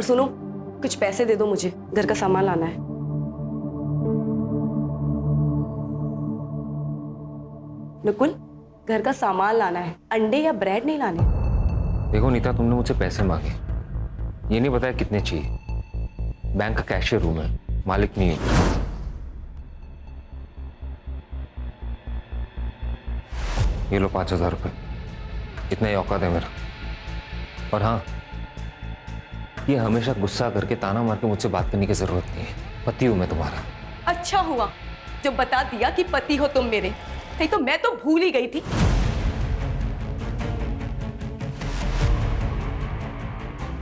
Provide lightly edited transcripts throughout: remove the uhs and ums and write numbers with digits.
सुनो, कुछ पैसे दे दो मुझे, घर का सामान लाना है। नकुल, घर का सामान लाना है, अंडे या ब्रेड नहीं लाने। देखो नीता, तुमने मुझसे पैसे मांगे, ये नहीं बताया कितने चाहिए। बैंक का कैशियर हूं मैं, मालिक नहीं हूं। ये लो 5,000 रुपये, इतना ही औकात है मेरा। और हाँ, ये हमेशा गुस्सा करके ताना मार के मुझसे बात करने की जरूरत नहीं है। पति हूं मैं तुम्हारा। अच्छा हुआ जो बता दिया कि पति हो तुम मेरे, नहीं तो मैं तो भूल ही गई थी।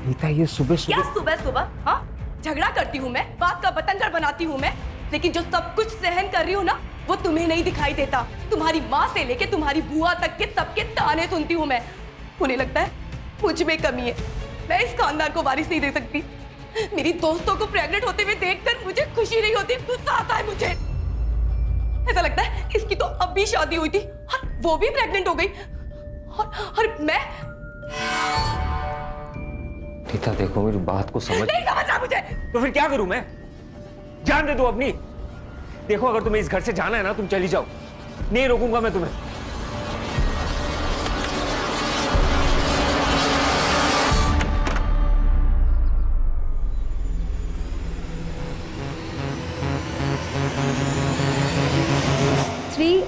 नीता, ये सुबह क्या सुबह सुबह? हाँ, झगड़ा करती हूँ मैं, बात का बतंगड़ बनाती हूँ मैं, लेकिन जो सब कुछ सहन कर रही हूँ ना, वो तुम्हें नहीं दिखाई देता। तुम्हारी माँ से लेके तुम्हारी बुआ तक के सबके ताने सुनती हूँ मैं। उन्हें लगता है मुझ में कमी है, मैं इस खानदान को वारिस नहीं दे सकती। मेरी दोस्तों को प्रेग्नेंट होते हुए देखकर मुझे खुशी नहीं होती, गुस्सा आता है मुझे। ऐसा लगता है इसकी तो अभी शादी हुई थी और वो भी प्रेग्नेंट हो गई, और मैं। नीता देखो, मेरी बात को समझ। नहीं समझ रहा मुझे। तो फिर क्या करूं मैं? जान दे दो अपनी। देखो, अगर तुम्हें इस घर से जाना है ना, तुम चली जाओ, नहीं रोकूंगा मैं तुम्हें।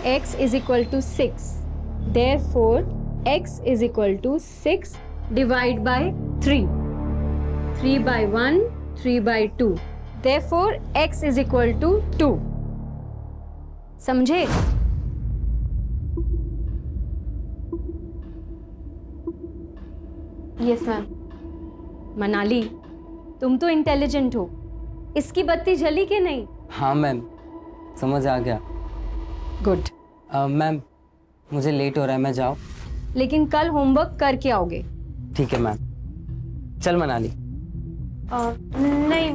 x is equal to 6. Therefore, x is equal to 6 divided by 3. 3 by 1, 3 by 2. Therefore, x is equal to 2. समझे? Yes ma'am. मनाली, तुम तो इंटेलिजेंट हो, इसकी बत्ती जली कि नहीं? हाँ मैम, समझ आ गया। गुड। मैम, मुझे लेट हो रहा है, मैं जाऊँ? लेकिन कल होमवर्क करके आओगे। ठीक है मैम। चल मनाली। नहीं,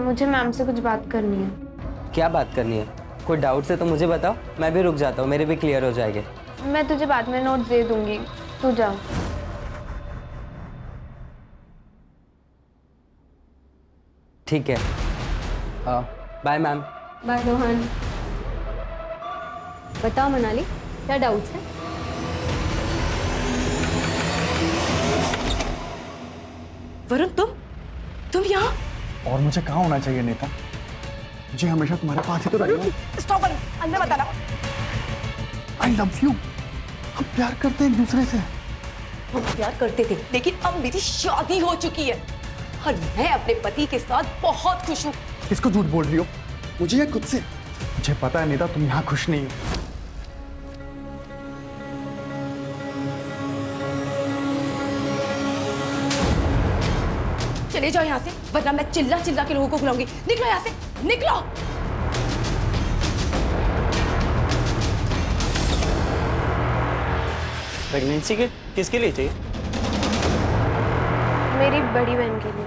मुझे मैम से कुछ बात करनी है। क्या बात करनी है? कोई डाउट है तो मुझे बताओ, मैं भी रुक जाता हूँ, मेरे भी क्लियर हो जाएंगे। मैं तुझे बाद में नोट दे दूंगी, तू जा। ठीक है, बाय मैम। बाय रोहन। बताओ मनाली, क्या डाउट्स है? वरुण, तुम यहाँ? और मुझे कहाँ होना चाहिए नीता? मुझे हमेशा तुम्हारे पास ही तो रहना है। स्टॉप, अंदर मत आना। I love you। हम प्यार करते हैं एक दूसरे से। हम प्यार करते थे, लेकिन अब मेरी शादी हो चुकी है और मैं अपने पति के साथ बहुत खुश हूँ। किसको झूठ बोल रही हो? मुझे या खुद से? मुझे पता है नीता, तुम यहाँ खुश नहीं हो। चले जाओ यहाँ से, वरना मैं चिल्ला चिल्ला के लोगों को बुलाऊंगी। निकलो यहाँ से, निकलो। प्रेगनेंसी के किसके लिए चाहिए? मेरी बड़ी बहन के लिए।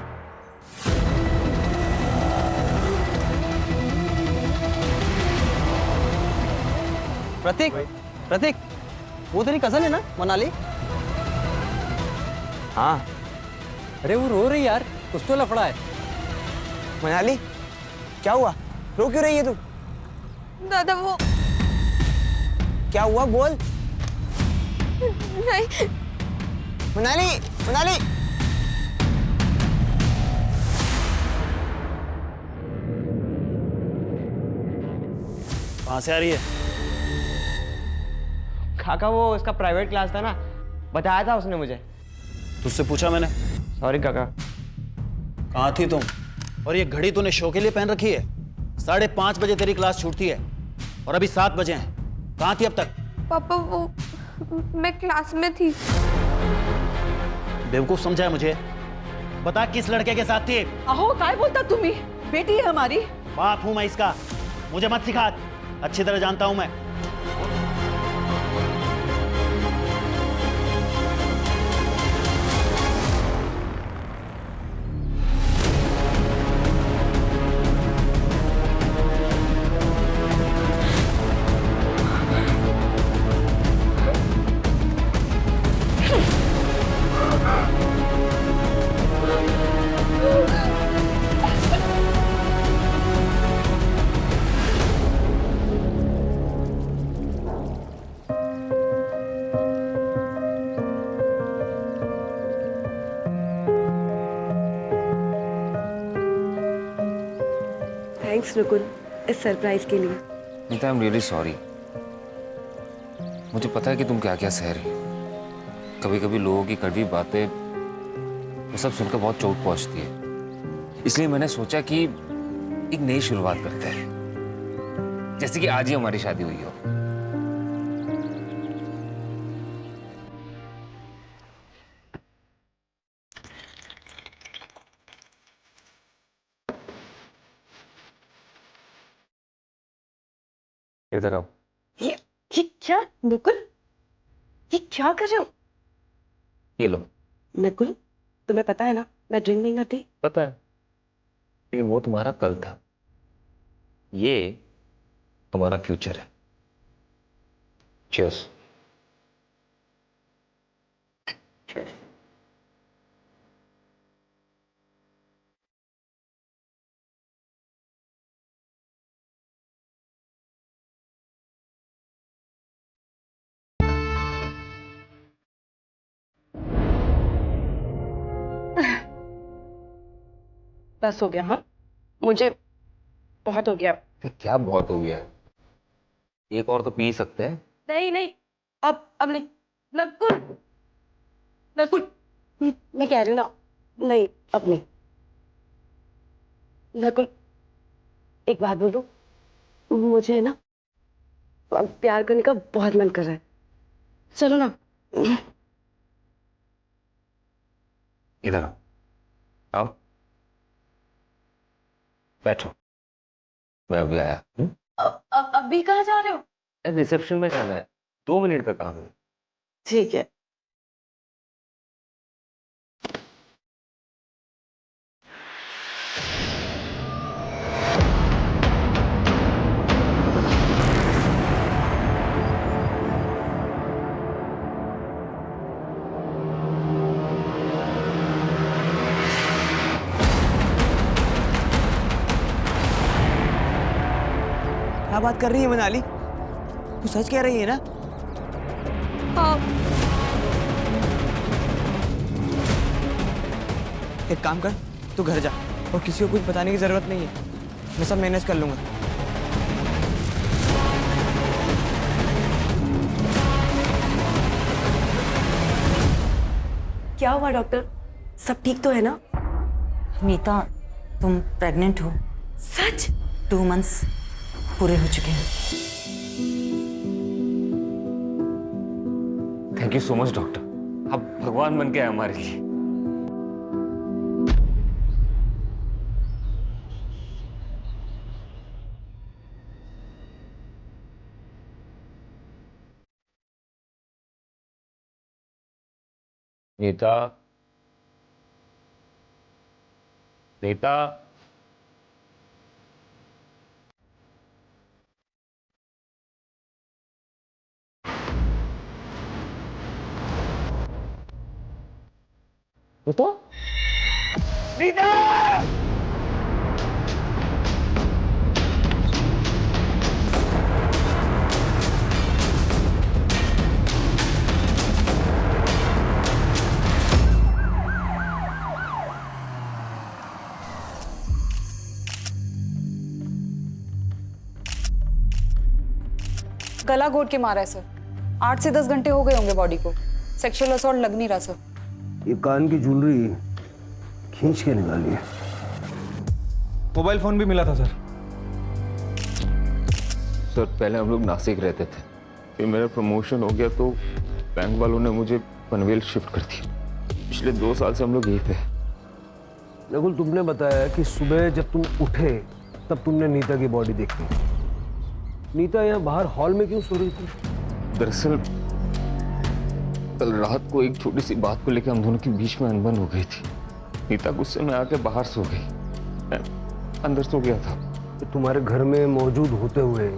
प्रतीक, प्रतीक, वो तेरी कजन है ना मनाली? हाँ। अरे वो रो रही यार, कुछ तो लफड़ा है। मनाली, क्या हुआ? रो क्यों रही है तू? दादा वो क्या हुआ, बोल। नहीं। मनाली, मनाली। कहाँ से आ रही है? काका, वो इसका प्राइवेट क्लास था ना, बताया था उसने मुझे। तुझसे पूछा मैंने। सॉरी काका। कहाँ थी तुम? और ये घड़ी तूने शो के लिए पहन रखी है? 5:30 बजे तेरी क्लास छूटती है और अभी 7 बजे हैं। कहाँ थी अब तक? पापा वो मैं क्लास में थी। बेवकूफ समझा है मुझे? बता, किस लड़के के साथ थी? अहो, काय बोलता तुम्ही? बेटी है हमारी। बाप हूं मैं इसका, मुझे मत सिखा, अच्छी तरह जानता हूं मैं। थैंक्स रुकुल इस सरप्राइज के लिए। Nita, I am really sorry. मुझे पता है कि तुम क्या क्या सह रही हो। कभी कभी लोगों की कड़वी बातें वो सब सुनकर बहुत चोट पहुंचती है। इसलिए मैंने सोचा कि एक नई शुरुआत करते हैं, जैसे कि आज ही हमारी शादी हुई हो। इधर आओ। ये क्या नकुल, ये क्या कर रहे हो? ये लो। नकुल, तुम्हें पता है ना मैं ड्रिंक नहीं करती। पता है, लेकिन वो तुम्हारा कल था, ये तुम्हारा फ्यूचर है। चीयर्स। बस हो गया। हाँ, मुझे बहुत हो गया। क्या बहुत हो गया? एक और तो पी सकते हैं। नहीं नहीं, अब नहीं। नकुल, नकुल, मैं कह रही हूँ ना, नहीं अब नहीं। नकुल, एक बात बोलूं, मुझे ना अब प्यार करने का बहुत मन कर रहा है। चलो ना। इधर आओ। आओ, बैठो। मैं अभी आया। अभी कहाँ जा रहे हो? रिसेप्शन में जाना है, 2 मिनट का काम है। ठीक है। क्या बात कर रही है मनाली? तू सच कह रही है ना? हाँ। एक काम कर, तू घर जा और किसी को कुछ बताने की जरूरत नहीं है। मैं सब मैनेज कर लूंगा। क्या हुआ डॉक्टर? सब ठीक तो है ना? नीता, तुम प्रेग्नेंट हो। सच? 2 मंथ्स पूरे हो चुके हैं। Thank you so much doctor, आप भगवान बन के आए हमारे लिए। नीता, नीता, तो नीता! गला घोट के मारा है सर। 8 से 10 घंटे हो गए होंगे बॉडी को। सेक्सुअल असॉल्ट लग नहीं रहा सर। ये कान की ज्वेलरी खींच के निकाली है। मोबाइल फोन भी मिला था सर। सर, पहले हम लोग नासिक रहते थे, फिर मेरा प्रमोशन हो गया तो बैंक वालों ने मुझे पनवेल शिफ्ट कर दिया। पिछले 2 साल से हम लोग यहीं पे। नकुल, तुमने बताया कि सुबह जब तुम उठे तब तुमने नीता की बॉडी देखी। नीता यहाँ बाहर हॉल में क्यों सो रही थी? दरअसल कल रात को एक छोटी सी बात को लेकर हम दोनों के बीच में अनबन हो गई थी। नीता गुस्से में आके बाहर सो गई, मैं अंदर सो गया था। तो तुम्हारे घर में मौजूद होते हुए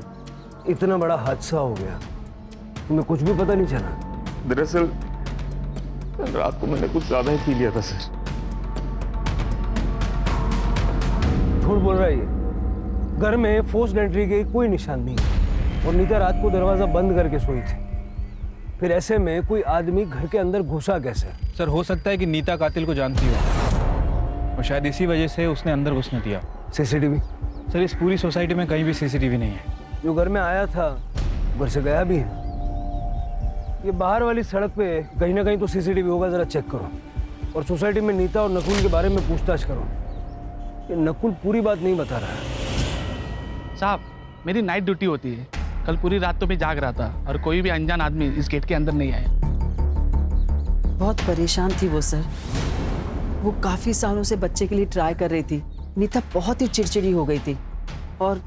इतना बड़ा हादसा हो गया, तुम्हें कुछ भी पता नहीं चला? दरअसल कल रात को मैंने कुछ ज्यादा ही पी लिया था सर। झूठ बोल रहा है ये। घर में फोर्स्ड एंट्री के कोई निशान नहीं है और नीता रात को दरवाजा बंद करके सोई थी। फिर ऐसे में कोई आदमी घर के अंदर घुसा कैसे? सर, हो सकता है कि नीता कातिल को जानती हो और शायद इसी वजह से उसने अंदर घुसने दिया। सीसीटीवी सर इस पूरी सोसाइटी में कहीं भी सीसीटीवी नहीं है। जो घर में आया था घर से गया भी है। ये बाहर वाली सड़क पे कहीं ना कहीं तो सीसीटीवी होगा, जरा चेक करो। और सोसाइटी में नीता और नकुल के बारे में पूछताछ करो। ये नकुल पूरी बात नहीं बता रहा है। साहब मेरी नाइट ड्यूटी होती है, कल पूरी रात तो मैं जाग रहा था और कोई भी अनजान आदमी इस गेट के अंदर नहीं आया। बहुत परेशान थी वो सर। वो काफी सालों से बच्चे के लिए ट्राई कर रही थी। नीता बहुत ही चिड़चिड़ी हो गई थी और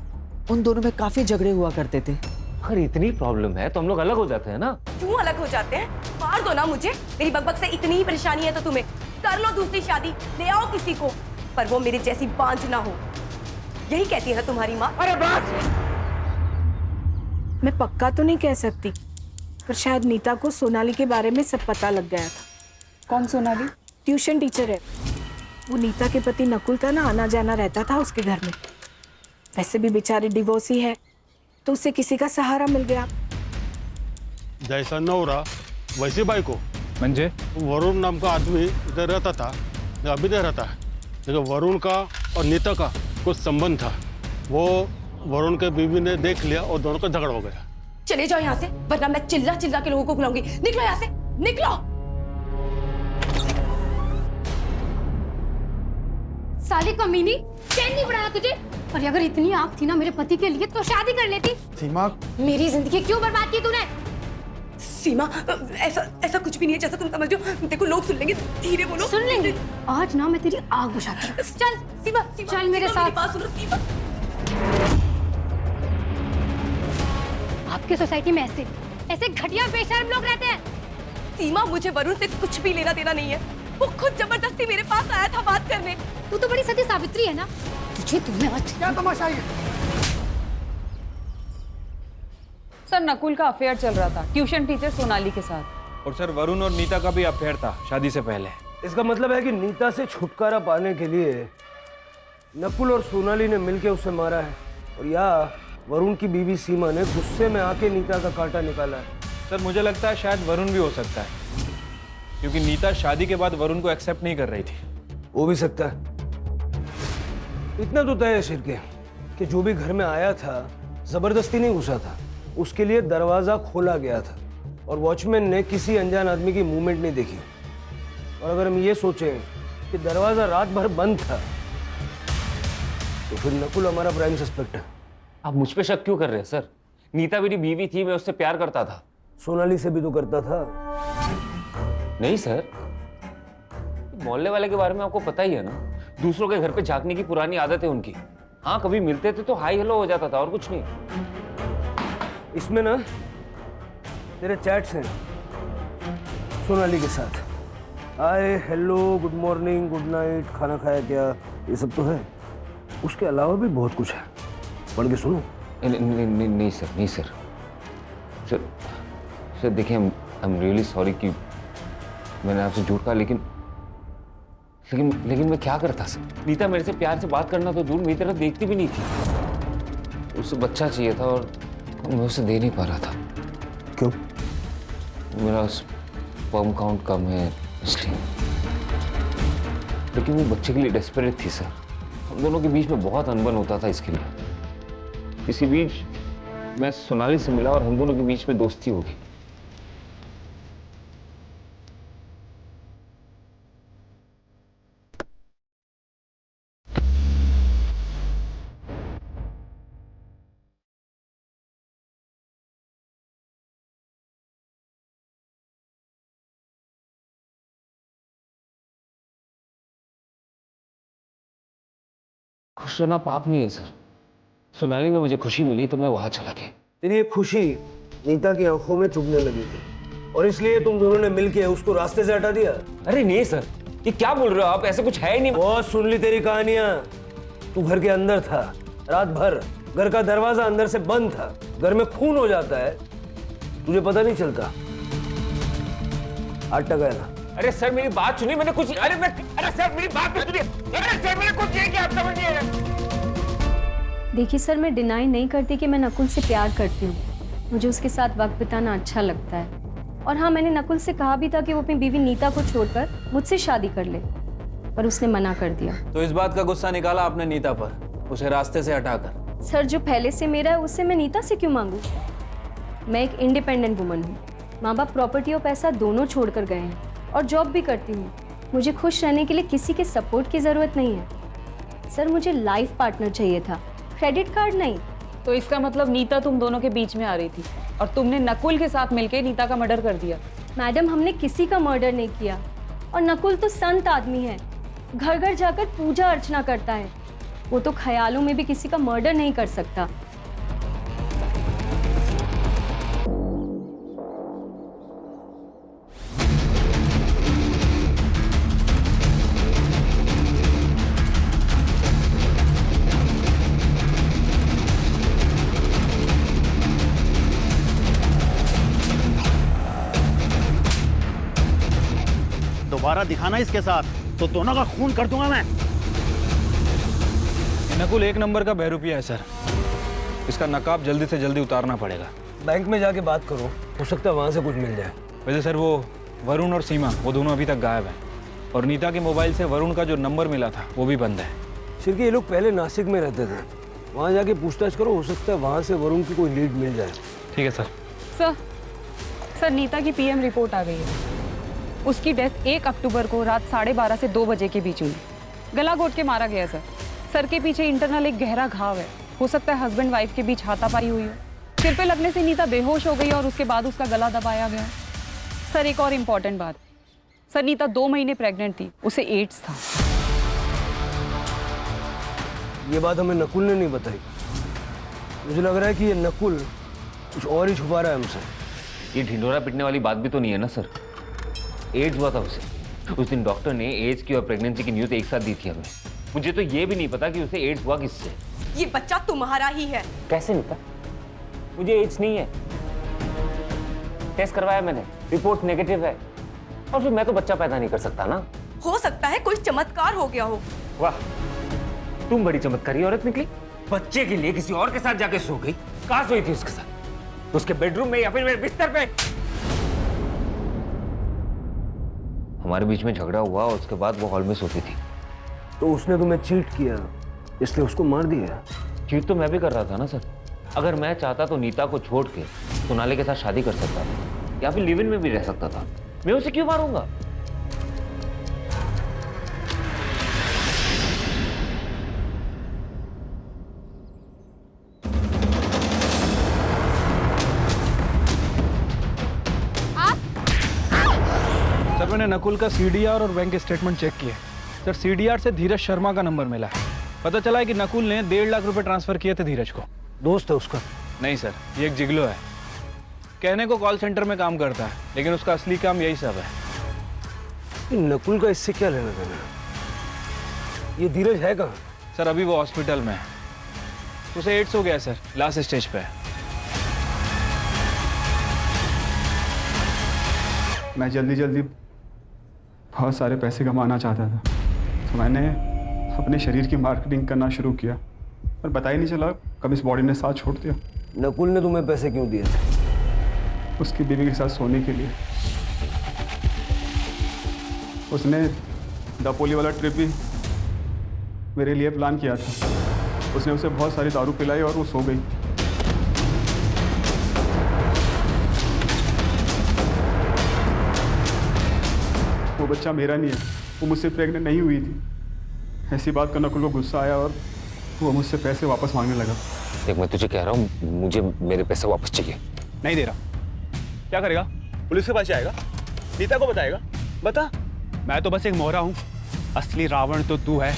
उन दोनों में काफी झगड़े हुआ करते थे। अगर इतनी प्रॉब्लम है तो हम लोग अलग हो जाते हैं ना। क्यों अलग हो जाते हैं? मार दो ना मुझे। मेरी बकबक से इतनी ही परेशानी है तो तुम्हें कर लो दूसरी शादी, ले आओ किसी को, पर वो मेरे जैसी बांझ ना हो। यही कहती है ना तुम्हारी माँ। अरे बस! मैं पक्का तो नहीं कह सकती, पर शायद नीता को सोनाली के बारे में सब पता लग गया था। कौन सोनाली? ट्यूशन टीचर है। वो नीता के पति नकुल का ना आना जाना रहता था उसके घर में। वैसे भी बेचारी डिवोर्सी है, तो उसे किसी का सहारा मिल गया। जैसा नवरा वैसी बाइको। म्हणजे वरुण नाम का आदमी इधर रहता था, अभी इधर रहता है, लेकिन वरुण का और नीता का कुछ संबंध था। वो वरुण के बीवी ने देख लिया और दोनों का झगड़ा हो गया। चले जाओ यहाँ से, वरना मैं चिल्ला चिल्ला के लोगों को बुलाऊंगी। निकलो यहाँ से, निकलो। साली कमीनी, चैन नहीं बढ़ाया तुझे? और अगर इतनी आग थी ना मेरे पति के लिए तो शादी कर लेती। सीमा, मेरी जिंदगी क्यों बर्बाद की तूने? सीमा, ऐसा कुछ भी नहीं है जैसा तुम समझ रहे हो। देखो लोग सुन लेंगे, धीरे बोलो। सुन लेंगे? आज ना मैं तेरी आग बुझाती हूँ। चल सीमा, चल मेरे साथ। बात सुनो सीमा। आपके सोसाइटी में ऐसे घटिया बेशर्म लोग रहते हैं। सीमा, मुझे वरुण से कुछ भी लेना देना नहीं है। वो खुद जबरदस्ती मेरे पास आया था बात करने। तू तो बड़ी सती सावित्री है ना। तुझे तुमने आज क्या तमाशा है? सर नकुल का अफेयर चल रहा था ट्यूशन टीचर सोनाली के साथ। और सर वरुण और नीता का भी अफेयर था शादी से पहले। इसका मतलब है कि नीता से छुटकारा पाने के लिए नकुल और सोनाली ने मिलकर उसे मारा है, और या वरुण की बीवी सीमा ने गुस्से में आके नीता का कांटा निकाला है। सर मुझे लगता है शायद वरुण भी हो सकता है, क्योंकि नीता शादी के बाद वरुण को एक्सेप्ट नहीं कर रही थी। हो भी सकता है। इतना तो तय है शिरके कि जो भी घर में आया था जबरदस्ती नहीं घुसा था, उसके लिए दरवाजा खोला गया था और वॉचमैन ने किसी अनजान आदमी की मूवमेंट नहीं देखी। और अगर हम ये सोचें कि दरवाजा रात भर बंद था तो फिर नकुल हमारा प्राइम सस्पेक्ट है। आप मुझ पे शक क्यों कर रहे हैं सर? नीता मेरी बीवी थी, मैं उससे प्यार करता था। सोनाली से भी तो करता था। नहीं सर, मोहल्ले वाले के बारे में आपको पता ही है ना। दूसरों के घर पे झांकने की पुरानी आदत है उनकी। हाँ, कभी मिलते थे तो हाई हेलो हो जाता था और कुछ नहीं। इसमें ना तेरे चैट्स हैं सोनाली के साथ। Hi, hello, good morning, good night, खाना खाया क्या, ये सब तो है। उसके अलावा भी बहुत कुछ है, पढ़ के सुनो। नहीं सर, नहीं सर। सर देखिए, आई एम रियली सॉरी कि मैंने आपसे झूठ कहा, लेकिन मैं क्या करता सर? नीता मेरे से प्यार से बात करना तो दूर, मेरी तरफ देखती भी नहीं थी। उसे बच्चा चाहिए था और मैं उसे दे नहीं पा रहा था। क्यों? मेरा स्पर्म काउंट कम है इसलिए। लेकिन वो बच्चे के लिए डेस्परेट थी सर। हम दोनों के बीच में बहुत अनबन होता था इसके लिए। इसी बीच मैं सोनाली से मिला और हम दोनों के बीच में दोस्ती हो गई। खुश रहना पाप नहीं है सर। सोनाली में मुझे खुशी मिली तो मैं वहां चला गया। तेरी ये खुशी नीता की आंखों में चुभने लगी थी और इसलिए तुम दोनों ने मिलकर उसको रास्ते से हटा दिया। अरे नहीं सर, ये क्या बोल रहे हो आप? ऐसा कुछ है ही नहीं। बहुत सुन ली तेरी कहानियां। तू घर के अंदर था रात भर, घर का दरवाजा अंदर से बंद था, घर में खून हो जाता है, तुझे पता नहीं चलता। आटा गया ना। अरे सर मेरी बात सुनिए, मैंने कुछ अरे सर मेरी बात सुनिए। अरे सर मैंने कुछ किया, आप समझिए। देखिए सर, मैं डिनाई नहीं करती कि मैं नकुल से प्यार करती हूँ। मुझे उसके साथ वक्त बिताना अच्छा लगता है। और हाँ, मैंने नकुल से कहा भी था कि वो अपनी बीवी नीता को छोड़कर मुझसे शादी कर ले, पर उसने मना कर दिया। तो इस बात का गुस्सा निकाला आपने नीता पर, उसे रास्ते से हटाकर। सर, जो पहले से मेरा है उससे मैं नीता से क्यों मांगूं? मैं एक इंडिपेंडेंट वुमन हूँ। माँ बाप प्रॉपर्टी और पैसा दोनों छोड़कर गए हैं और जॉब भी करती हूँ। मुझे खुश रहने के लिए किसी के सपोर्ट की ज़रूरत नहीं है। सर, मुझे लाइफ पार्टनर चाहिए था, क्रेडिट कार्ड नहीं। तो इसका मतलब नीता तुम दोनों के बीच में आ रही थी और तुमने नकुल के साथ मिलकर नीता का मर्डर कर दिया। मैडम, हमने किसी का मर्डर नहीं किया। और नकुल तो संत आदमी है, घर घर जाकर पूजा अर्चना करता है। वो तो ख्यालों में भी किसी का मर्डर नहीं कर सकता। दोबारा दिखाना इसके साथ तो दोनों का खून कर दूंगा मैं। नकुल एक नंबर का बहरूपिया है सर। इसका नकाब जल्दी से जल्दी उतारना पड़ेगा। बैंक में जाके बात करो, हो सकता है वहाँ से कुछ मिल जाए। वैसे सर वो वरुण और सीमा वो दोनों अभी तक गायब हैं और नीता के मोबाइल से वरुण का जो नंबर मिला था वो भी बंद है। शिरके, ये लोग पहले नासिक में रहते थे, वहाँ जाके पूछताछ करो, हो सकता है वहाँ से वरुण की कोई लीड मिल जाए। ठीक है सर। सर, नीता की पीएम रिपोर्ट आ गई है। उसकी डेथ 1 अक्टूबर को रात 12:30 से 2 बजे के बीच हुई। गला घोट के मारा गया सर। सर के पीछे इंटरनल एक गहरा घाव है। हो सकता है हस्बैंड वाइफ के बीच हाथापाई हुई हो। सिर पे लगने से नीता बेहोश हो गई और उसके बाद उसका गला दबाया गया। सर, एक और इम्पॉर्टेंट बात। सर, नीता 2 महीने प्रेग्नेंट थी, उसे एड्स था। ये बात हमें नकुल ने नहीं बताई। मुझे लग रहा है कि ये नकुल कुछ और ही छुपा रहा है हमसे। ये ढिंडोरा पिटने वाली बात भी तो नहीं है ना सर। एड्स हुआ था उसे। उस दिन डॉक्टर ने एड्स की और प्रेगनेंसी की न्यूज़ एक साथ दी थी हमें। मुझे तो ये भी नहीं पता कि उसे एड्स हुआ किससे। ये बच्चा तुम्हारा ही है। कैसे नीता? मुझे एड्स नहीं है। टेस्ट करवाया मैंने, रिपोर्ट नेगेटिव है। और फिर मैं तो बच्चा पैदा नहीं कर सकता ना। हो सकता है कोई चमत्कार हो गया हो। वाह, तुम बड़ी चमत्कारी औरत निकली। बच्चे के लिए किसी और के साथ जाके सो गई। कहाँ सोई थी उसके साथ? उसके बेडरूम में या फिर मेरे बिस्तर पे? हमारे बीच में झगड़ा हुआ, उसके बाद वो हॉल में सोती थी। तो उसने तुम्हें चीट किया, इसलिए उसको मार दिया? चीट तो मैं भी कर रहा था ना सर। अगर मैं चाहता तो नीता को छोड़ के सोनाली के साथ शादी कर सकता था या फिर लिव इन में भी रह सकता था। मैं उसे क्यों मारूंगा? सर, मैंने नकुल का सीडीआर और बैंक स्टेटमेंट चेक किए। सर, सीडीआर से धीरज शर्मा का नंबर मिला है। पता चला है कि नकुल ने 1.5 लाख रुपए ट्रांसफर किए थे धीरज को। दोस्त है उसका? नहीं सर, ये एक जिगलो है। कहने को कॉल सेंटर में काम करता है, लेकिन उसका असली काम यही सब है। नकुल का इससे क्या लेना देना? ये धीरज है कहाँ? सर, अभी वो हॉस्पिटल में है। उसे एड्स हो गया सर, लास्ट स्टेज पे है। मैं जल्दी जल्दी बहुत सारे पैसे कमाना चाहता था, तो मैंने अपने शरीर की मार्केटिंग करना शुरू किया और पता ही नहीं चला कब इस बॉडी ने साथ छोड़ दिया। नकुल ने तुम्हें पैसे क्यों दिए थे? उसकी बीवी के साथ सोने के लिए। उसने दापोली वाला ट्रिप भी मेरे लिए प्लान किया था। उसने उसे बहुत सारी दारू पिलाई और वो सो गई। वो बच्चा मेरा नहीं है, वो मुझसे प्रेग्नेंट नहीं हुई थी। ऐसी बात कर नकुल को गुस्सा आया और वो मुझसे पैसे वापस मांगने लगा। देख, मैं तुझे कह रहा हूँ, मुझे मेरे पैसे वापस चाहिए। नहीं दे रहा। क्या करेगा? पुलिस के पास जाएगा? नीता को बताएगा? बता। मैं तो बस एक मोहरा हूँ, असली रावण तो तू है।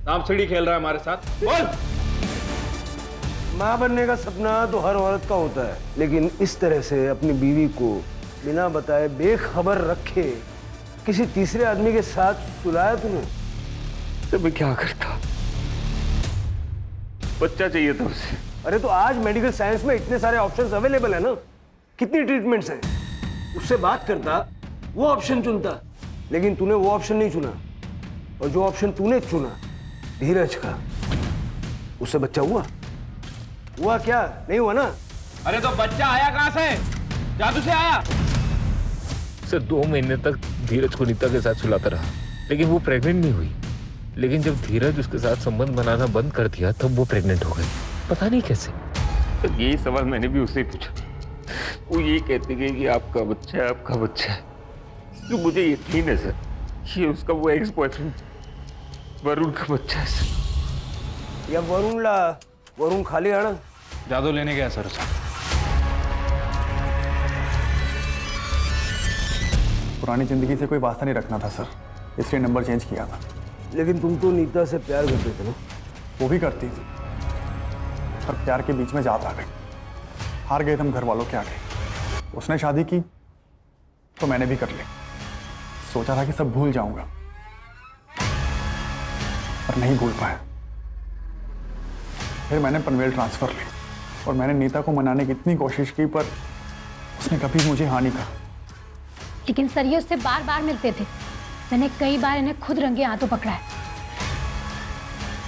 सांप सीढ़ी खेल रहा है हमारे साथ। बोल। माँ बनने का सपना तो हर औरत का होता है, लेकिन इस तरह से अपनी बीवी को बिना बताए बेखबर रखे किसी तीसरे आदमी के साथ सुलाया तुमने? तो मैं क्या करता? बच्चा चाहिए था उसे। अरे तो आज मेडिकल साइंस में इतने सारे ऑप्शंस अवेलेबल है ना, कितनी ट्रीटमेंट्स हैं। उससे बात करता, वो ऑप्शन चुनता, लेकिन तूने वो ऑप्शन नहीं चुना। और जो ऑप्शन तूने चुना धीरज का, उससे बच्चा हुआ क्या? नहीं हुआ ना? अरे तो बच्चा आया कहाँ से? जादू से आया? सर, 2 महीने तक धीरज को नीता के साथ सुलाता रहा, लेकिन वो प्रेग्नेंट नहीं हुई। लेकिन जब धीरज उसके साथ संबंध बनाना बंद कर दिया तब वो प्रेग्नेंट हो गई, पता नहीं कैसे। तो यही सवाल मैंने भी उससे पूछा। वो ये कहती गई कि आपका बच्चा है, आपका बच्चा है। तो मुझे यकीन है सर, ये उसका वो एक्स बॉयफ्रेंड वरुण का बच्चा है सर। या वरुण खाली है ना? जादू लेने गया सर। पुरानी जिंदगी से कोई वास्ता नहीं रखना था सर, इसलिए नंबर चेंज किया था। लेकिन तुम तो नीता से प्यार करते थे ना? वो भी करती थी, पर प्यार के बीच में जात आ गई। हार गए थे हम घर वालों के आगे। उसने शादी की तो मैंने भी कर ली। सोचा था कि सब भूल जाऊंगा, पर नहीं भूल पाया। फिर मैंने पनवेल ट्रांसफर ली और मैंने नीता को मनाने की इतनी कोशिश की, पर उसने कभी मुझे हाँ नहीं कहा। लेकिन सर ये उससे बार बार मिलते थे। मैंने कई बार इन्हें खुद रंगे हाथों पकड़ा है।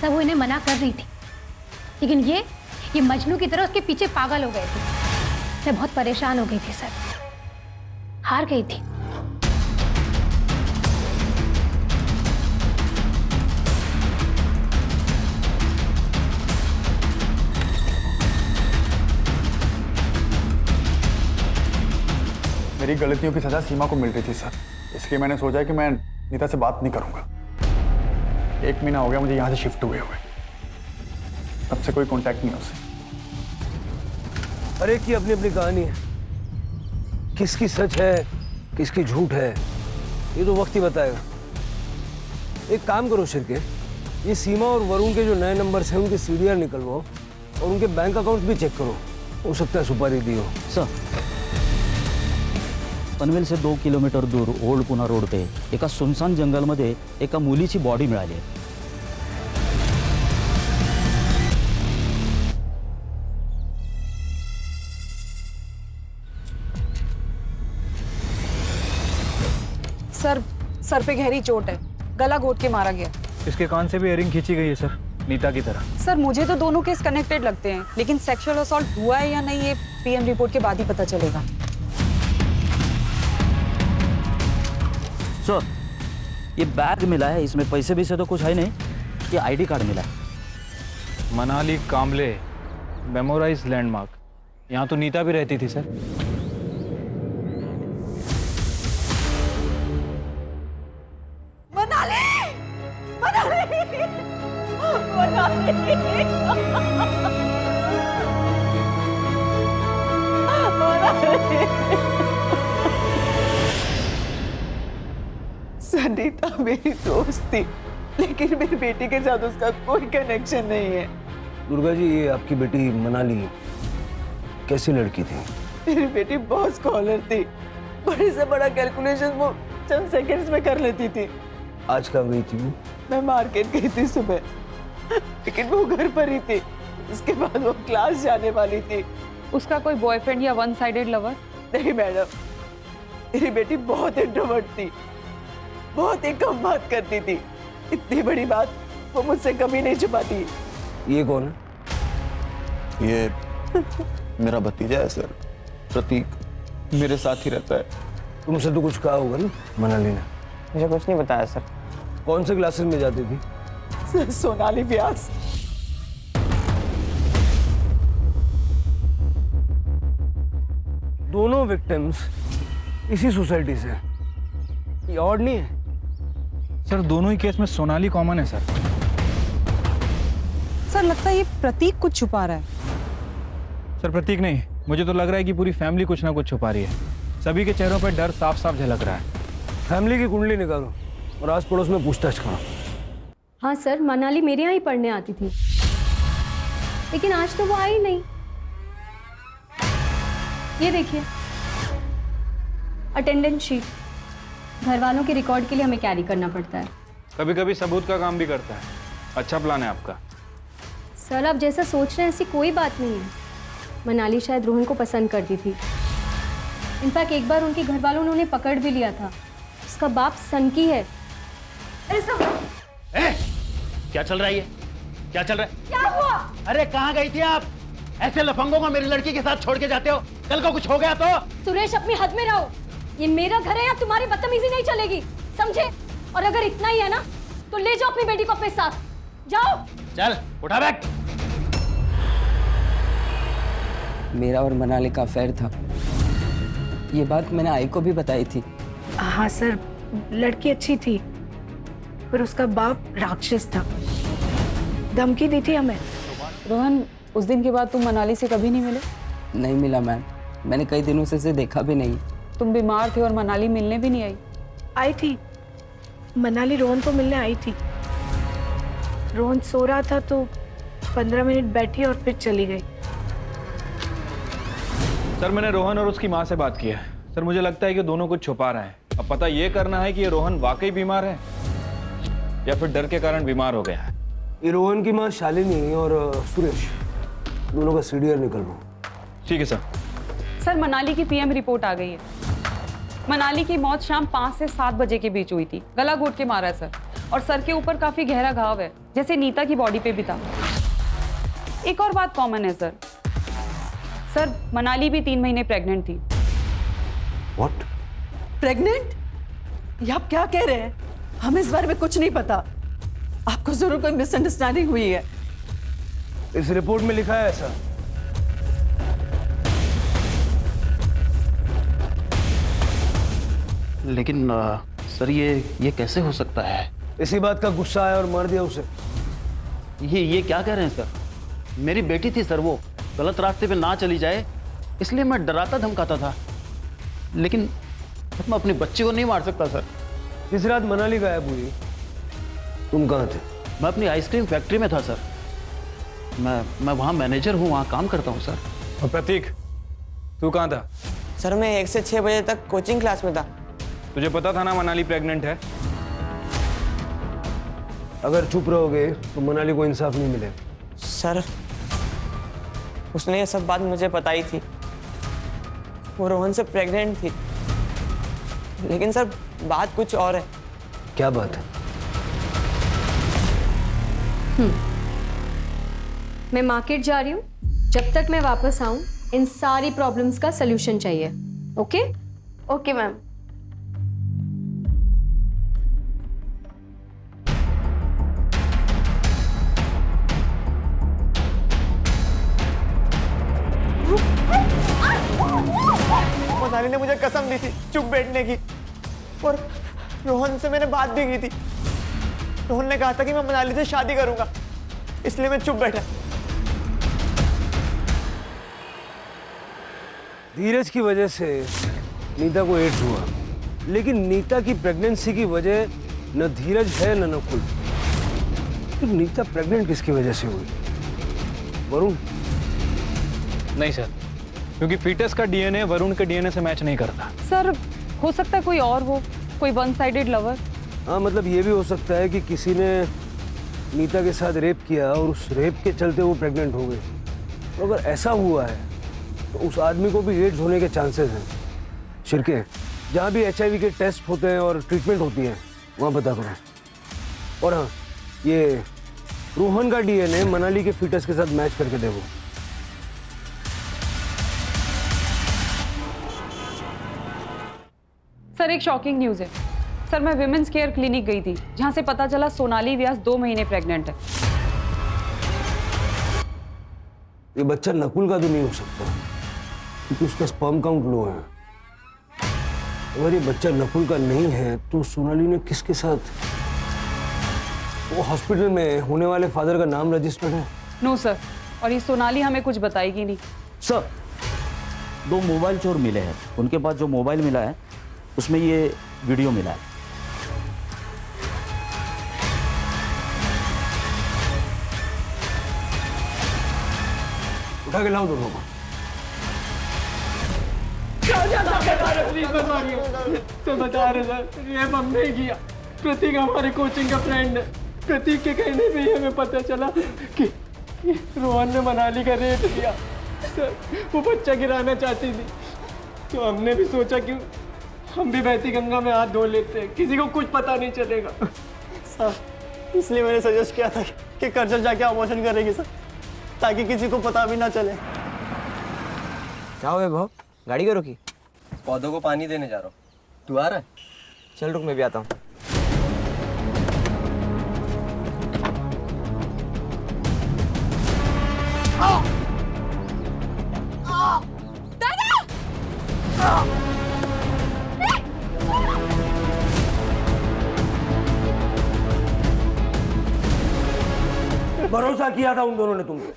तब वो इन्हें मना कर रही थी, लेकिन ये मजनू की तरह उसके पीछे पागल हो गए थे। मैं बहुत परेशान हो गई थी सर, हार गई थी। मेरी गलतियों की सजा सीमा को मिल रही थी सर, इसलिए मैंने सोचा कि मैं नीता से बात नहीं करूंगा। 1 महीना हो गया मुझे यहाँ से शिफ्ट हुए हुए, तब से कोई कांटेक्ट नहीं उससे। हर एक की अपनी अपनी कहानी है, किसकी सच है किसकी झूठ है ये तो वक्त ही बताएगा। एक काम करो शिरके, ये सीमा और वरुण के जो नए नंबर हैं उनके सीडीआर निकलवाओ और उनके बैंक अकाउंट भी चेक करो, हो सकता है सुपारी दी हो। सर, पनवेल से 2 किलोमीटर दूर ओल्ड पुणा रोड पे एका सुनसान जंगलमध्ये एका मुलीची बॉडी मिळाली आहे। सर पे गहरी चोट है, गला घोट के मारा गया। इसके कान से भी इयरिंग खींची गई है सर, नीता की तरह। सर मुझे तो दोनों केस कनेक्टेड लगते हैं, लेकिन सेक्सुअल असॉल्ट हुआ है या नहीं ये पीएम रिपोर्ट के बाद ही पता चलेगा। सर, ये बैग मिला है, इसमें पैसे भी से तो कुछ है नहीं, ये आईडी कार्ड मिला है। मनाली कामले मेमोराइज लैंडमार्क, यहाँ तो नीता भी रहती थी सर। सनीता मेरी दोस्त थी, लेकिन मेरी बेटी के साथ उसका कोई कनेक्शन नहीं है। दुर्गा जी, ये आपकी बेटी मनाली कैसी लड़की थी? मेरी बेटी बहुत स्कॉलर थी, बड़े से बड़ा कैलकुलेशन वो चंद सेकंड्स में कर लेती थी। आज कहाँ गई थी वो? मैं मार्केट गई थी सुबह, लेकिन वो घर पर ही थी। उसके बाद वो क्लास जाने वाली थी। उसका कोई बॉयफ्रेंड या वन साइडेड लवर? नहीं मैडम, मेरी बेटी बहुत इंट्रोवर्ट थी, बहुत ही कम बात करती थी। इतनी बड़ी बात वो मुझसे कभी नहीं छुपाती। ये कौन है? ये मेरा भतीजा है सर, प्रतीक, मेरे साथ ही रहता है। तुमसे तो कुछ कहा होगा ना मनाली ने? मुझे कुछ नहीं बताया सर। कौन से क्लासेस में जाती थी? सर, सोनाली व्यास। दोनों विक्टिम्स इसी सोसाइटी से, ये ऑड नहीं है? सर, दोनों ही केस में सोनाली कॉमन है सर। सर लगता है ये प्रतीक कुछ छुपा रहा है। सर प्रतीक नहीं, मुझे तो लग रहा है कि पूरी फैमिली कुछ ना कुछ छुपा रही है। सभी के चेहरों पर डर साफ साफ झलक रहा है। फैमिली की कुंडली निकालो और आस पड़ोस में पूछताछ करो। हाँ सर, मनाली मेरे यहाँ ही पढ़ने आती थी, लेकिन आज तो वो आई नहीं। ये देखिए अटेंडेंस शीट, घर वालों के रिकॉर्ड के लिए हमें कैरी करना पड़ता है। कभी कभी सबूत का काम भी करता है। अच्छा प्लान है आपका। सर, आप जैसा सोच रहे हैं ऐसी कोई बात नहीं है। मनाली शायद रोहन को पसंद करती थी। इनफैक्ट एक बार उनके घर वालों ने उन्हें पकड़ भी लिया था। उसका बाप सनकी है। क्या चल रहा है ये? क्या चल रहा है? क्या हुआ? अरे कहाँ गई थी आप? ऐसे लफंगों को मेरी लड़की के साथ छोड़ के जाते हो, कल को कुछ हो गया तो? सुरेश, अपनी हद में रहो। ये मेरा घर है, या तुम्हारी बदतमीजी नहीं चलेगी, समझे? और अगर इतना ही है ना तो ले जाओ अपनी बेटी को अपने साथ, जाओ। चल उठा बैग। मेरा और मनाली का अफेयर था, ये बात मैंने आई को भी बताई थी। हाँ सर, लड़की अच्छी थी पर उसका बाप राक्षस था, धमकी दी थी हमें। रोहन, उस दिन के बाद तुम मनाली से कभी नहीं मिले? नहीं मिला मैम, मैंने कई दिनों से इसे देखा भी नहीं। तुम बीमार थे और मनाली मिलने भी नहीं आई? आई थी, मनाली रोहन को मिलने आई थी। रोहन सो रहा था तो 15 मिनट बैठी और फिर चली गई। सर मैंने रोहन और उसकी माँ से बात की है। सर मुझे लगता है कि दोनों कुछ छुपा रहे हैं। अब पता ये करना है कि ये रोहन वाकई बीमार है या फिर डर के कारण बीमार हो गया है। ये रोहन की माँ शालिनी और सुरेश दोनों का सीडीआर निकलवाओ। ठीक है सर। सर मनाली की पीएम रिपोर्ट आ गई है। मनाली की मौत शाम 5 से 7 बजे के बीच हुई थी। गला घोट के मारा है सर, और सर के ऊपर काफी गहरा घाव है, जैसे नीता की बॉडी पे भी था। एक और बात कॉमन है सर, सर मनाली भी 3 महीने प्रेग्नेंट थी। व्हाट? प्रेग्नेंट? ये आप क्या कह रहे हैं? हमें इस बारे में कुछ नहीं पता। आपको जरूर कोई मिसअंडरस्टैंडिंग हुई है। इस रिपोर्ट में लिखा है ऐसा। लेकिन सर ये कैसे हो सकता है? इसी बात का गुस्सा आया और मार दिया उसे। ये क्या कह रहे हैं सर? मेरी बेटी थी सर, वो गलत रास्ते पे ना चली जाए इसलिए मैं डराता धमकाता था, लेकिन मैं अपनी बच्ची को नहीं मार सकता सर। जिस रात मनाली गायब हुई तुम कहाँ थे? मैं अपनी आइसक्रीम फैक्ट्री में था सर। मैं वहाँ मैनेजर हूँ, वहाँ काम करता हूँ सर। और प्रतीक, तू कहाँ था? सर मैं 1 से 6 बजे तक कोचिंग क्लास में था। तुझे पता था ना मनाली प्रेग्नेंट है? अगर चुप रहोगे तो मनाली को इंसाफ नहीं मिलेगा। सर उसने ये सब बात मुझे बताई थी, वो रोहन से प्रेग्नेंट थी। लेकिन सर बात कुछ और है। क्या बात है? मैं मार्केट जा रही हूँ, जब तक मैं वापस आऊँ इन सारी प्रॉब्लम्स का सलूशन चाहिए। ओके? Okay ma'am. मनाली ने मुझे कसम दी थी चुप बैठने की, और रोहन से मैंने बात भी की थी। रोहन ने कहा था कि मैं मनाली से शादी करूंगा, इसलिए मैं चुप बैठा। धीरज की वजह से नीता को एड्स हुआ, लेकिन नीता की प्रेगनेंसी की वजह न धीरज है न नकुल। तो नीता प्रेग्नेंट किसकी वजह से हुई? वरुण? नहीं सर, क्योंकि फीटस का डीएनए वरुण के डीएनए से मैच नहीं करता। सर हो सकता है कोई और हो, कोई वन साइडेड लवर। हाँ, मतलब ये भी हो सकता है कि किसी ने नीता के साथ रेप किया और उस रेप के चलते वो प्रेग्नेंट हो गई। तो अगर ऐसा हुआ है तो उस आदमी को भी एड्स होने के चांसेस हैं। शिरके, जहाँ भी HIV के टेस्ट होते हैं और ट्रीटमेंट होती है वहाँ पता करो। और हाँ, ये रोहन का डीएनए मनाली के फीटस के साथ मैच करके देखो। सर एक शॉकिंग न्यूज़ है। सर मैं विमेंस केयर क्लिनिक गई थी, जहाँ से पता चला सोनाली व्यास 2 महीने प्रेग्नेंट है। ये बच्चा नकुल का तो नहीं हो सकता, क्योंकि उसका स्पर्म काउंट लो है। अगर ये बच्चा नकुल का नहीं है तो सोनाली ने किसके साथ? वो हॉस्पिटल में होने वाले फादर का नाम रजिस्टर्ड है? नो सर, और ये सोनाली हमें कुछ बताएगी नहीं। सर 2 मोबाइल चोर मिले हैं, उनके पास जो मोबाइल मिला है उसमें ये वीडियो मिला है। उठा के लाओ दोनों को। तो बता रहे सर, रेप हमने ही किया। प्रतीक हमारे कोचिंग का फ्रेंड है। प्रतीक के कहने पे ही हमें पता चला कि रोहन ने मनाली का रेप किया। सर वो बच्चा गिराना चाहती थी, तो हमने भी सोचा कि हम भी बहती गंगा में हाथ धो लेते हैं, किसी को कुछ पता नहीं चलेगा। सर इसलिए मैंने सजेस्ट किया था कि कर्जल जाके अबॉर्शन करेगी सर, ताकि किसी को पता भी ना चले। क्या हुआ भाव? गाड़ी क्यों रोकी? पौधों को पानी देने जा रहा हूँ। तू आ रहा है? चल रुक, मैं भी आता हूँ। भरोसा किया था उन दोनों ने तुम पे,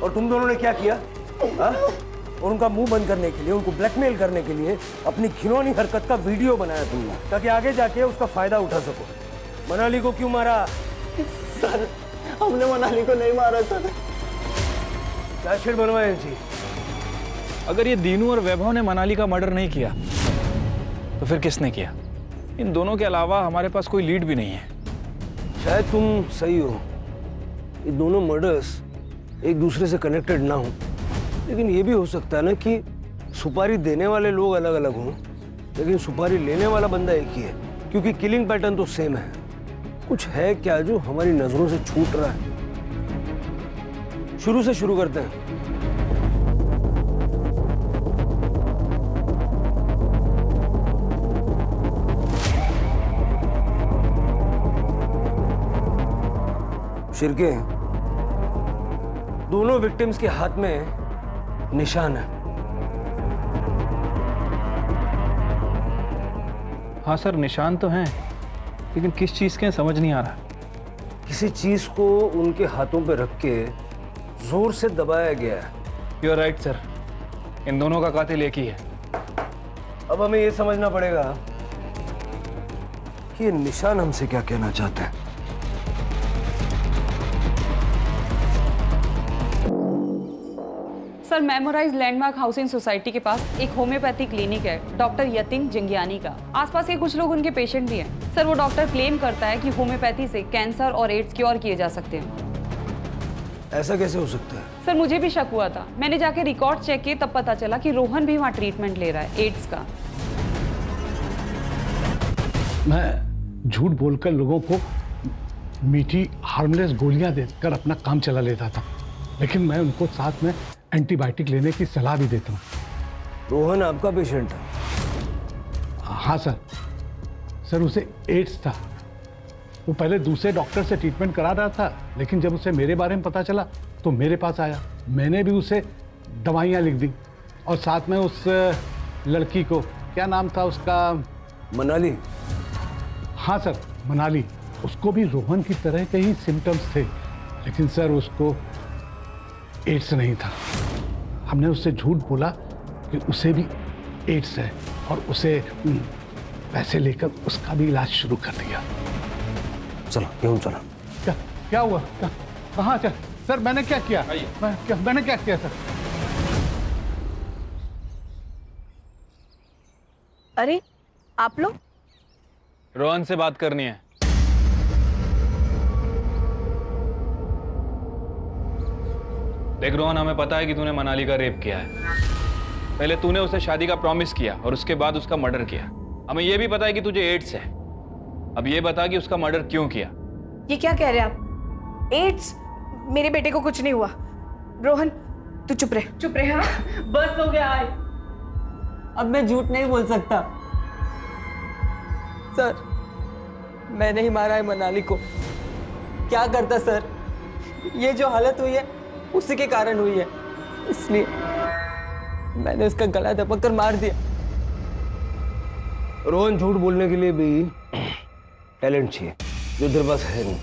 और तुम दोनों ने क्या किया? हा? और उनका मुंह बंद करने के लिए, उनको ब्लैकमेल करने के लिए अपनी घिनौनी हरकत का वीडियो बनाया तुमने, ताकि आगे जाके उसका फायदा उठा सको। मनाली को क्यों मारा? सर हमने मनाली को नहीं मारा सर। चार्जशीट बनवाए जी। अगर ये दीनू और वैभव ने मनाली का मर्डर नहीं किया तो फिर किसने किया? इन दोनों के अलावा हमारे पास कोई लीड भी नहीं है। शायद तुम सही हो, ये दोनों मर्डर्स एक दूसरे से कनेक्टेड ना हो, लेकिन ये भी हो सकता है ना कि सुपारी देने वाले लोग अलग अलग हों, लेकिन सुपारी लेने वाला बंदा एक ही है, क्योंकि किलिंग पैटर्न तो सेम है। कुछ है क्या जो हमारी नजरों से छूट रहा है? शुरू से शुरू करते हैं। शिरके, दोनों विक्टिम्स के हाथ में निशान है। हाँ सर, निशान तो हैं, लेकिन किस चीज के हैं समझ नहीं आ रहा। किसी चीज को उनके हाथों पे रख के जोर से दबाया गया है। यू आर राइट सर, इन दोनों का कातिल एक ही है। अब हमें ये समझना पड़ेगा कि ये निशान हमसे क्या कहना चाहते हैं। Sir, memorise landmark housing society के पास एक होम्योपैथी क्लिनिक है डॉक्टर यतिन जंगियानी का। आसपास के कुछ लोग उनके पेशेंट भी हैं। सर, वो डॉक्टर क्लेम करता है कि होम्योपैथी से कैंसर और एड्स क्योर किए जा सकते हैं। ऐसा कैसे हो सकता है? सर, मुझे भी शक हुआ था। मैंने जाके रिकॉर्ड चेक किए, तब पता चला कि रोहन भी वहाँ ट्रीटमेंट ले रहा है एड्स का। मैं झूठ बोलकर लोगों को मीठी हार्मलेस गोलियां देकर अपना काम चला लेता था, लेकिन मैं उनको साथ में एंटीबायोटिक लेने की सलाह भी देता हूँ। रोहन आपका पेशेंट है? हाँ सर। सर, उसे एड्स था। वो पहले दूसरे डॉक्टर से ट्रीटमेंट करा रहा था, लेकिन जब उसे मेरे बारे में पता चला तो मेरे पास आया। मैंने भी उसे दवाइयाँ लिख दी, और साथ में उस लड़की को, क्या नाम था उसका? मनाली। हाँ सर, मनाली। उसको भी रोहन की तरह के ही सिम्टम्स थे, लेकिन सर उसको एड्स नहीं था। हमने उससे झूठ बोला कि उसे भी एड्स है, और उसे पैसे लेकर उसका भी इलाज शुरू कर दिया। चलो क्यों चला? क्या हुआ? कहाँ? सर, मैंने क्या किया? मैंने क्या किया सर? अरे आप लोग? रोहन से बात करनी है। देख रोहन, हमें पता है कि तूने मनाली का रेप किया है। पहले तूने उसे शादी का प्रॉमिस किया और उसके बाद उसका मर्डर किया। हमें यह भी पता है कि तुझे एड्स है। अब ये बता कि उसका मर्डर क्यों किया? ये क्या कह रहे हैं आप? एड्स? मेरे बेटे को कुछ नहीं हुआ। रोहन, तू चुप रहे। चुप रहे। हाँ, बस हो गया। अब मैं झूठ नहीं बोल सकता। सर, मैंने ही मारा है मनाली को। क्या करता सर? ये जो हालत हुई है उसी के कारण हुई है, इसलिए मैंने उसका गला दबा कर मार दिया। रोहन, झूठ बोलने के लिए भी टैलेंट चाहिए, जो तेरे पास है नहीं।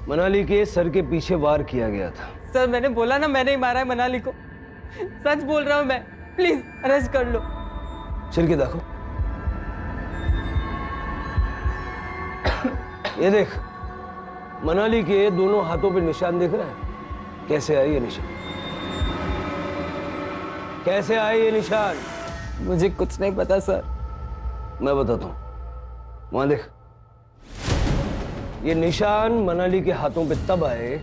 मनाली के सर के पीछे वार किया गया था। सर, मैंने बोला ना, मैंने ही मारा है मनाली को। सच बोल रहा हूं मैं। प्लीज अरेस्ट कर लो। शिरके देखो, ये देख, मनाली के दोनों हाथों पे निशान दिख रहा है। कैसे आए ये निशान? कैसे आए ये निशान? मुझे कुछ नहीं पता सर। मैं बताता हूं। वहां देख, ये निशान मनाली के हाथों पे तब आए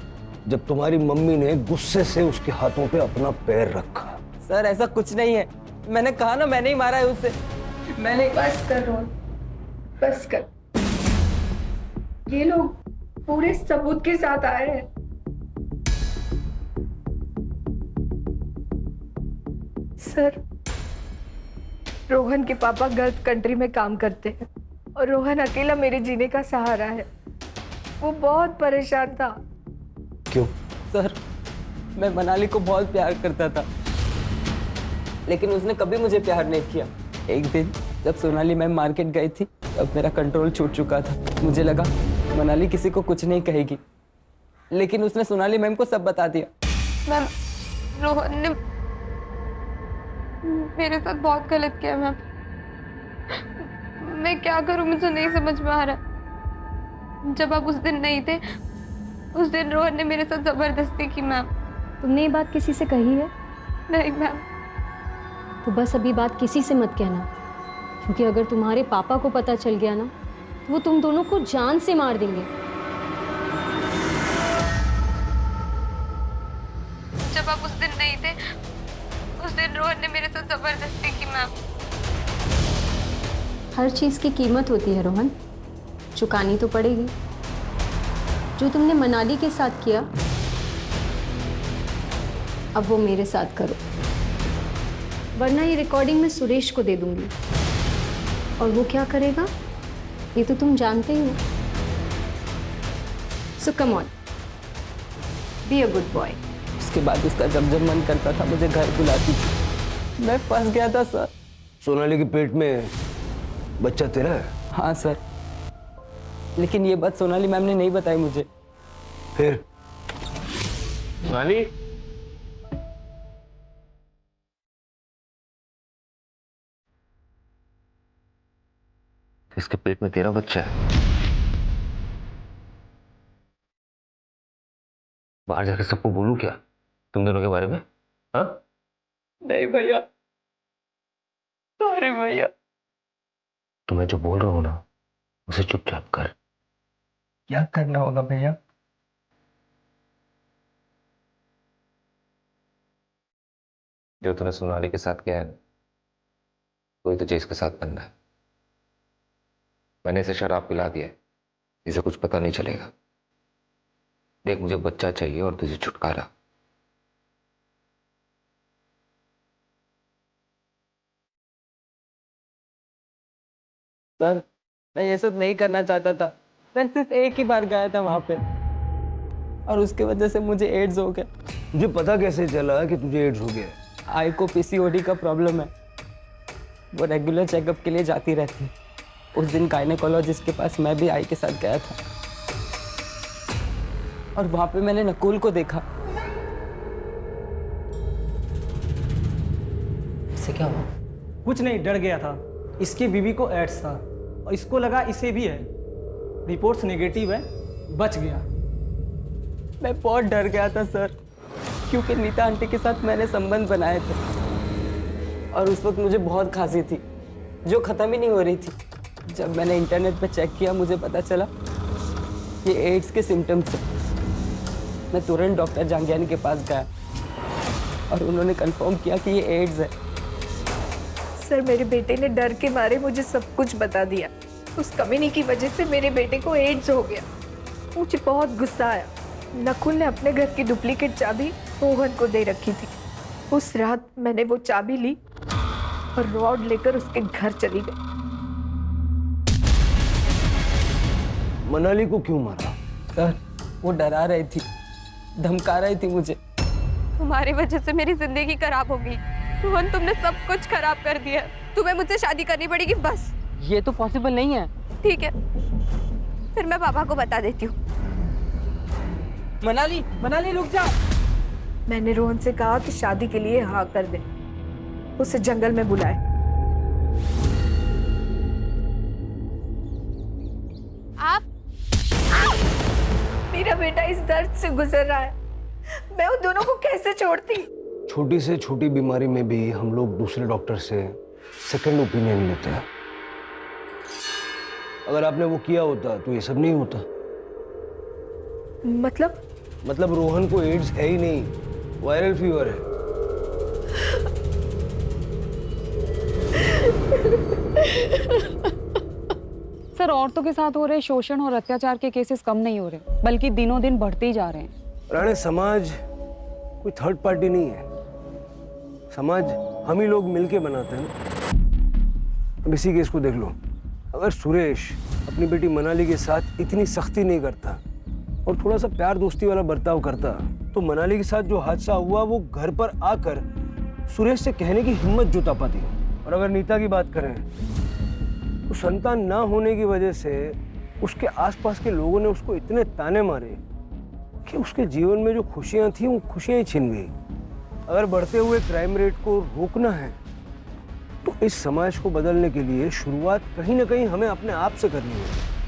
जब तुम्हारी मम्मी ने गुस्से से उसके हाथों पे अपना पैर रखा। सर, ऐसा कुछ नहीं है। मैंने कहा ना, मैंने ही मारा है उसे। मैंने। बस कर रोहन, बस कर। ये लोग पूरे सबूत के साथ आए हैं। सर, रोहन के पापा गल्फ कंट्री में काम करते हैं और रोहन अकेला मेरे जीने का सहारा है। वो बहुत परेशान था। क्यों? सर, मैं मनाली को बहुत प्यार करता था, लेकिन उसने कभी मुझे प्यार नहीं किया। एक दिन जब सोनाली मैम मार्केट गई थी, तब मेरा कंट्रोल छूट चुका था। मुझे लगा मनाली किसी को कुछ नहीं कहेगी, लेकिन उसने सोनाली मैम को सब बता दिया। मैम, रोहन ने मेरे साथ बहुत गलत किया मैम। मैं क्या करूं, मुझे नहीं समझ में आ रहा। जब आप उस दिन नहीं थे, उस दिन रोहन ने मेरे साथ जबरदस्ती की मैम। तुमने ये बात किसी से कही है? नहीं मैम। तो बस अभी बात किसी से मत कहना, क्योंकि अगर तुम्हारे पापा को पता चल गया ना तो वो तुम दोनों को जान से मार देंगे। जब आप उस दिन नहीं थे, उस दिन रोहन ने मेरे साथ जबरदस्ती की मैम। हर चीज की कीमत होती है रोहन, चुकानी तो पड़ेगी। जो तुमने मनाली के साथ किया, अब वो मेरे साथ करो, वरना ये रिकॉर्डिंग मैं सुरेश को दे दूंगी। और वो क्या करेगा ये तो तुम जानते ही हो। So come on, be a good boy. उसके बाद उसका जब जब मन करता था मुझे घर बुलाती थी। मैं फंस गया था सर। सोनाली के पेट में बच्चा तेरा है? हाँ सर, लेकिन ये बात सोनाली मैम ने नहीं बताई मुझे। फिर सोनाली, इसके पेट में तेरा बच्चा है? बाहर जाकर सबको बोलूं क्या तुम दोनों के बारे में? हाँ? नहीं भैया, सॉरी भैया। तो मैं जो बोल रहा हूं ना उसे चुपचाप कर। क्या करना होगा भैया? जो तूने सोनाली के साथ किया है ना, वही तुझे इसके साथ करना है। मैंने इसे शराब पिला दिया है, इसे कुछ पता नहीं चलेगा। देख, मुझे बच्चा चाहिए और तुझे छुटकारा। सर, मैं ये सब नहीं करना चाहता था। मैं सिर्फ एक ही बार गया था वहां पे और उसके वजह से मुझे एड्स हो गया। तुझे पता कैसे चला कि तुझे एड्स हो गया? आई को पीसीओडी का प्रॉब्लम है। वो रेगुलर चेकअप के लिए जाती रहती है। उस दिन गायनेकोलॉजिस्ट के पास मैं भी आई के साथ गया था और वहां पे मैंने नकुल को देखा। इससे क्या हुआ? कुछ नहीं, डर गया था। इसकी बीवी को एड्स था और इसको लगा इसे भी है। रिपोर्ट्स नेगेटिव है, बच गया। मैं बहुत डर गया था सर, क्योंकि नीता आंटी के साथ मैंने संबंध बनाए थे और उस वक्त मुझे बहुत खांसी थी जो ख़त्म ही नहीं हो रही थी। जब मैंने इंटरनेट पे चेक किया, मुझे पता चला ये एड्स के सिम्टम्स हैं। मैं तुरंत डॉक्टर जांगियानी के पास गया और उन्होंने कंफर्म किया कि ये एड्स है। सर, मेरे बेटे ने डर के मारे मुझे सब कुछ बता दिया। उस कमीनी की वजह से मेरे बेटे को एड्स हो गया। मुझे बहुत गुस्सा आया। नकुल ने अपने घर की डुप्लीकेट चाबी रोहन को दे रखी थी। उस रात मैंने वो चाबी ली और रॉड लेकर उसके घर चली गई। मनाली को क्यों मारा? सर, वो डरा रही थी, धमका रही थी मुझे। तुम्हारी वजह से मेरी जिंदगी खराब हो गई रोहन, तुमने सब कुछ खराब कर दिया। तुम्हें मुझसे शादी करनी पड़ेगी बस। ये तो पॉसिबल नहीं है। ठीक है, फिर मैं पापा को बता देती हूँ। मनाली, मनाली रुक जा। मैंने रोहन से कहा कि शादी के लिए हाँ कर दे, उसे जंगल में बुलाए। आप मेरा बेटा इस दर्द से गुजर रहा है, मैं उन दोनों को कैसे छोड़ती? छोटी से छोटी बीमारी में भी हम लोग दूसरे डॉक्टर से सेकंड ओपिनियन लेते हैं। अगर आपने वो किया होता तो ये सब नहीं होता। मतलब रोहन को एड्स है ही नहीं, वायरल फीवर है। सर, औरतों के साथ हो रहे शोषण और अत्याचार के केसेस कम नहीं हो रहे, बल्कि दिनों दिन बढ़ते ही जा रहे हैं। राणे, समाज कोई थर्ड पार्टी नहीं है। समाज हम ही लोग मिलके बनाते हैं ना। अब इसी केस को देख लो। अगर सुरेश अपनी बेटी मनाली के साथ इतनी सख्ती नहीं करता और थोड़ा सा प्यार दोस्ती वाला बर्ताव करता, तो मनाली के साथ जो हादसा हुआ वो घर पर आकर सुरेश से कहने की हिम्मत जुटा पाती। और अगर नीता की बात करें तो संतान ना होने की वजह से उसके आसपास के लोगों ने उसको इतने ताने मारे कि उसके जीवन में जो खुशियां थी वो खुशियां ही छिन गई। अगर बढ़ते हुए क्राइम रेट को रोकना है तो इस समाज को बदलने के लिए शुरुआत कहीं ना कहीं हमें अपने आप से करनी होगी।